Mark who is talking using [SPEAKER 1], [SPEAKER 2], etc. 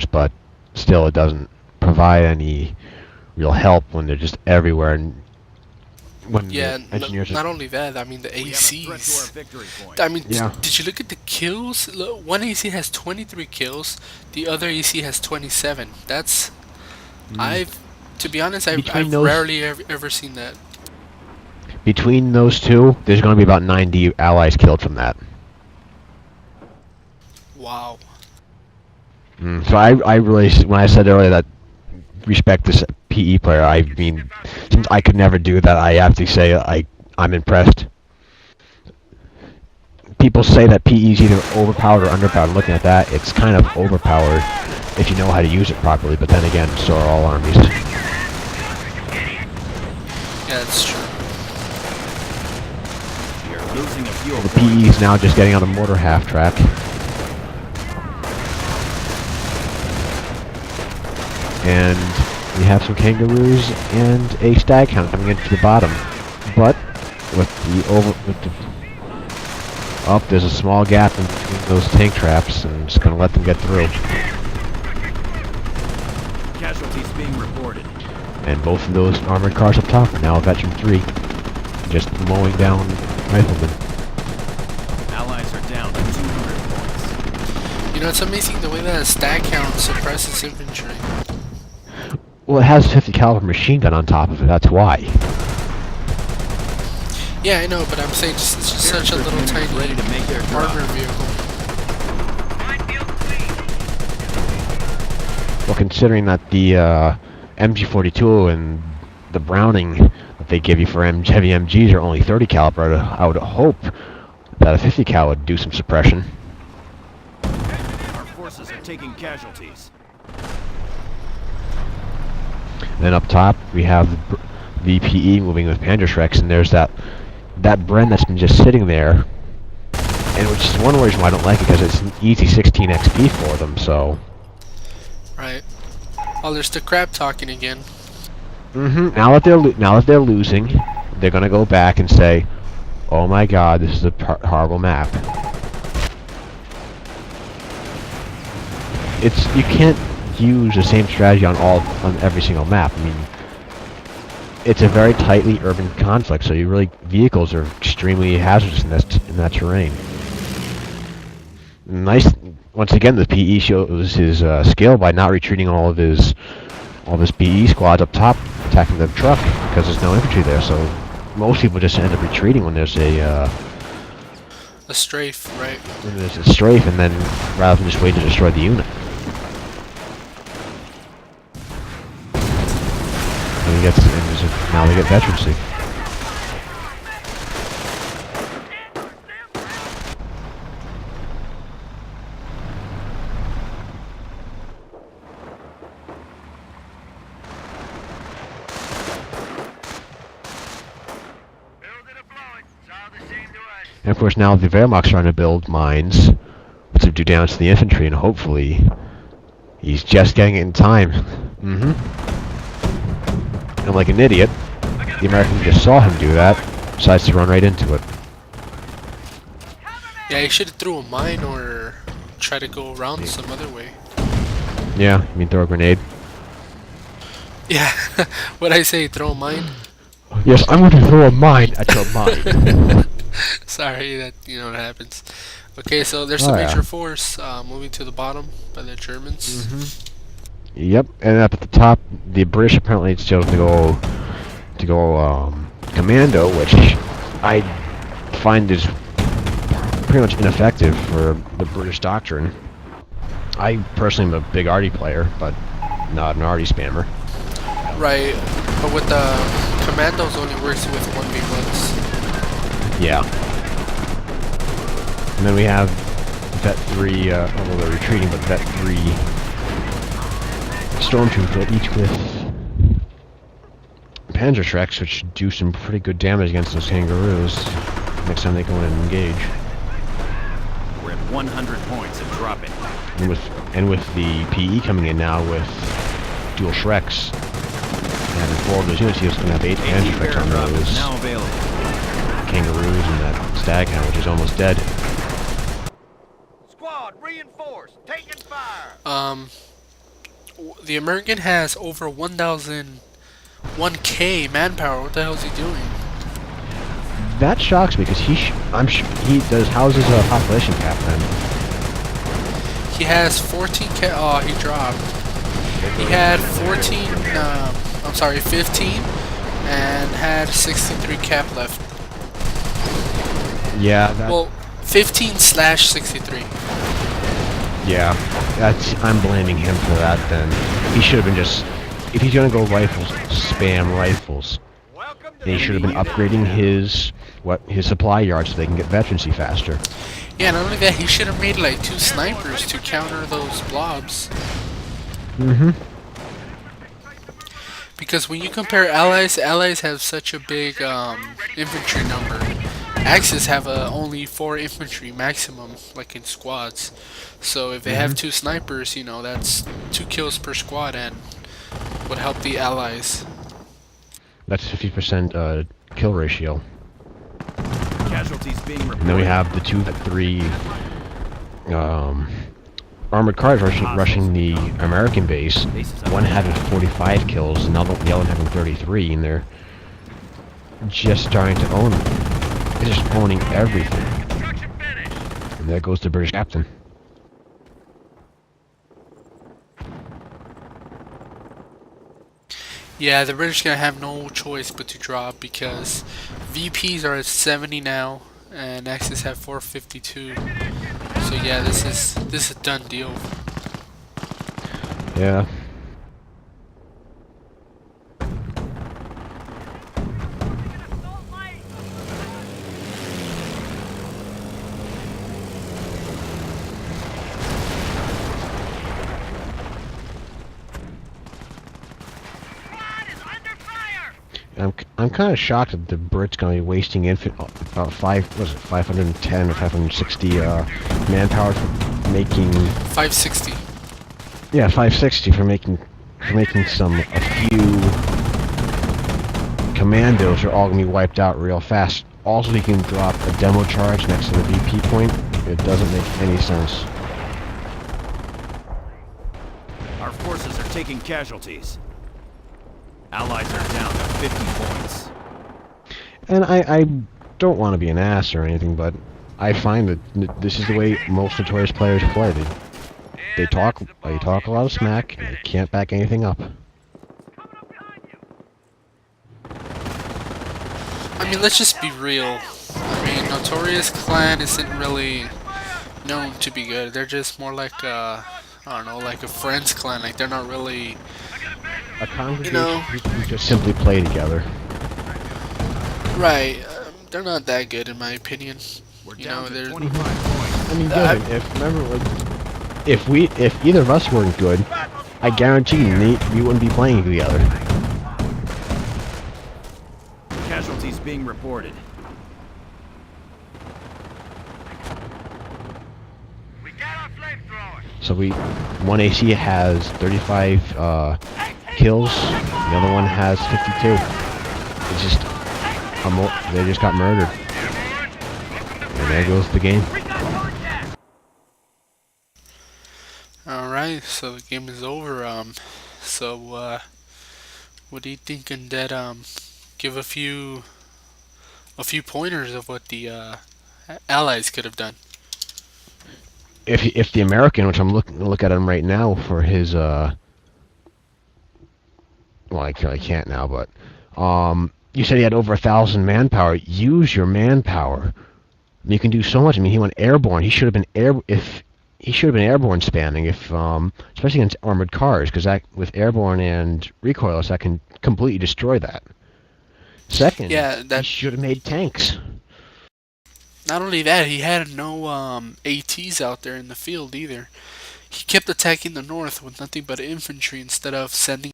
[SPEAKER 1] but still it doesn't provide any real help when they're just everywhere, and when
[SPEAKER 2] Yeah,
[SPEAKER 1] the engineers
[SPEAKER 2] not
[SPEAKER 1] are...
[SPEAKER 2] only that, I mean the
[SPEAKER 3] We have a threat to our
[SPEAKER 2] ACs.
[SPEAKER 3] victory point.
[SPEAKER 2] I mean,
[SPEAKER 1] Yeah.
[SPEAKER 2] did you look at the kills? Look, one AC has 23 kills, the other AC has 27. That's I've to be honest,
[SPEAKER 1] Between
[SPEAKER 2] I've
[SPEAKER 1] those
[SPEAKER 2] rarely ever seen that.
[SPEAKER 1] between those two, there's going to be about 90 allies killed from that.
[SPEAKER 2] Wow.
[SPEAKER 1] So I really, when I said earlier that respect this PE player, I mean, since I could never do that, I have to say I'm impressed. People say that PE is either overpowered or underpowered. Looking at that, it's kind of overpowered if you know how to use it properly, but then again, so are all armies.
[SPEAKER 2] Yeah, that's true.
[SPEAKER 3] We are losing a fuel
[SPEAKER 1] The
[SPEAKER 3] point.
[SPEAKER 1] PE is now just getting on the mortar half track. And we have some kangaroos and a stag hound coming into the bottom. But with there's a small gap in between those tank traps, and I'm just gonna let them get through.
[SPEAKER 3] Casualties being reported.
[SPEAKER 1] And both of those armored cars up top are now Veteran 3, just mowing down riflemen.
[SPEAKER 3] Allies are down to 200 points.
[SPEAKER 2] You know, it's amazing the way that a stag count suppresses infantry.
[SPEAKER 1] Well, it has a 50 caliber machine gun on top of it. That's why.
[SPEAKER 2] Yeah, I know, but I'm saying it's just such a little
[SPEAKER 3] Units
[SPEAKER 2] tiny
[SPEAKER 3] ready to make their drop.
[SPEAKER 2] armor vehicle.
[SPEAKER 1] Well, considering that the MG42 and the Browning that they give you for heavy MGs are only 30 caliber, I would hope that a 50 cal would do some suppression.
[SPEAKER 3] Our forces are taking casualties.
[SPEAKER 1] And then up top, we have the PE moving with Panzerschrecks, and there's that Bren that's been just sitting there, and which is one reason why I don't like it, because it's an easy 16 XP for them. So.
[SPEAKER 2] Right. Oh, there's the crab talking again.
[SPEAKER 1] Now that they're losing, they're gonna go back and say, "Oh my God, this is a horrible map." You can't use the same strategy on every single map. I mean, it's a very tightly urban conflict, so vehicles are extremely hazardous in that terrain. Nice. Once again, the PE shows his skill by not retreating all of his PE squads up top, attacking the truck, because there's no infantry there. So most people just end up retreating when there's a
[SPEAKER 2] strafe, right?
[SPEAKER 1] when there's a strafe, and then rather than just wait to destroy the unit. Now they get veterancy. And of course now the Wehrmacht's trying to build mines to do damage to the infantry, and hopefully he's just getting it in time. And like an idiot, the American just saw him do that, decides to run right into it.
[SPEAKER 2] Yeah, he should have threw a mine or try to go around some other way.
[SPEAKER 1] Yeah, you mean throw a grenade?
[SPEAKER 2] Yeah, what'd I say? Throw a mine?
[SPEAKER 1] Yes, I'm going to throw a mine at your mine.
[SPEAKER 2] Sorry, that what happens. Okay, so there's the major force moving to the bottom by the Germans.
[SPEAKER 1] Yep, and up at the top, the British apparently chose to go commando, which I find is pretty much ineffective for the British doctrine. I personally am a big Arty player, but not an Arty spammer.
[SPEAKER 2] Right, but with the commandos only works with 1v1s.
[SPEAKER 1] Yeah. And then we have Vet 3, although they're retreating, but Vet 3 Stormtrooper, each with Panzerschrecks, which do some pretty good damage against those kangaroos next time they go in and engage.
[SPEAKER 3] We're at 100 points and dropping.
[SPEAKER 1] And with the PE coming in now with dual Shreks, and 4 of those units, he's going to have 8 Panzerschrecks on those
[SPEAKER 3] Now available.
[SPEAKER 1] kangaroos and that stag hound, which is almost dead.
[SPEAKER 4] Squad reinforced, taking fire.
[SPEAKER 2] The American has over 1K manpower. What the hell is he doing?
[SPEAKER 1] That shocks me because he does houses a population cap then.
[SPEAKER 2] He has 14K. Oh, he dropped. He had 15, and had 63 cap left.
[SPEAKER 1] Yeah, that,
[SPEAKER 2] Well, 15/63.
[SPEAKER 1] yeah, I'm blaming him for that then. He should have been just, if he's gonna go rifles, spam rifles. And he should have been upgrading his supply yard so they can get veterancy faster.
[SPEAKER 2] Yeah, not only that, he should have made like 2 snipers to counter those blobs.
[SPEAKER 1] Mm-hmm.
[SPEAKER 2] Because when you compare allies have such a big infantry number. Axis have only 4 infantry maximum, like in squads. So if they have 2 snipers, you know, that's 2 kills per squad and would help the allies.
[SPEAKER 1] That's 50% kill ratio.
[SPEAKER 3] Casualties being reported.
[SPEAKER 1] And then we have the 3 armored cars rushing the American base. One having 45 kills, the other having 33, and they're just starting to own it. They're just owning everything. And there goes the British captain.
[SPEAKER 2] Yeah, the British gonna have no choice but to drop because VPs are at 70 now and Axis have 452. So yeah, this is a done deal.
[SPEAKER 1] Yeah. I'm kind of shocked that the Brits gonna be wasting 510 or 560 manpower for making
[SPEAKER 2] 560.
[SPEAKER 1] Yeah, 560 for making a few commandos are all gonna be wiped out real fast. Also, he can drop a demo charge next to the VP point. It doesn't make any sense.
[SPEAKER 3] Our forces are taking casualties. Allies are down to 50 points.
[SPEAKER 1] And I don't want to be an ass or anything, but I find that this is the way most notorious players play. They talk a lot of smack, and they can't back anything up.
[SPEAKER 2] I mean, let's just be real. I mean, Notorious Clan isn't really known to be good. They're just more like I don't know, like a friends clan. Like they're not really,
[SPEAKER 1] A congregation
[SPEAKER 2] you know,
[SPEAKER 1] who just simply play together.
[SPEAKER 2] right. They're not that good in my opinion.
[SPEAKER 3] We're
[SPEAKER 2] You
[SPEAKER 3] down
[SPEAKER 2] know,
[SPEAKER 3] to
[SPEAKER 2] they're
[SPEAKER 3] 25 points.
[SPEAKER 1] I mean, Devin, if either of us weren't good, I guarantee you, we wouldn't be playing together.
[SPEAKER 3] Casualties being reported.
[SPEAKER 1] So one AC has 35 kills, the other one has 52. It's just they just got murdered, and there goes the game.
[SPEAKER 2] Alright, so the game is over. So what do you think? And that give a few pointers of what the allies could have done.
[SPEAKER 1] If the American, which I'm looking to look at him right now for his well, I can't now, but you said he had over 1,000 manpower. Use your manpower. You can do so much. I mean, he went airborne. He should have been airborne spamming, especially against armored cars, because that with airborne and recoilless, that can completely destroy that. Second,
[SPEAKER 2] Yeah, that.
[SPEAKER 1] he should have made tanks.
[SPEAKER 2] Not only that, he had no ATs out there in the field either. He kept attacking the north with nothing but infantry instead of sending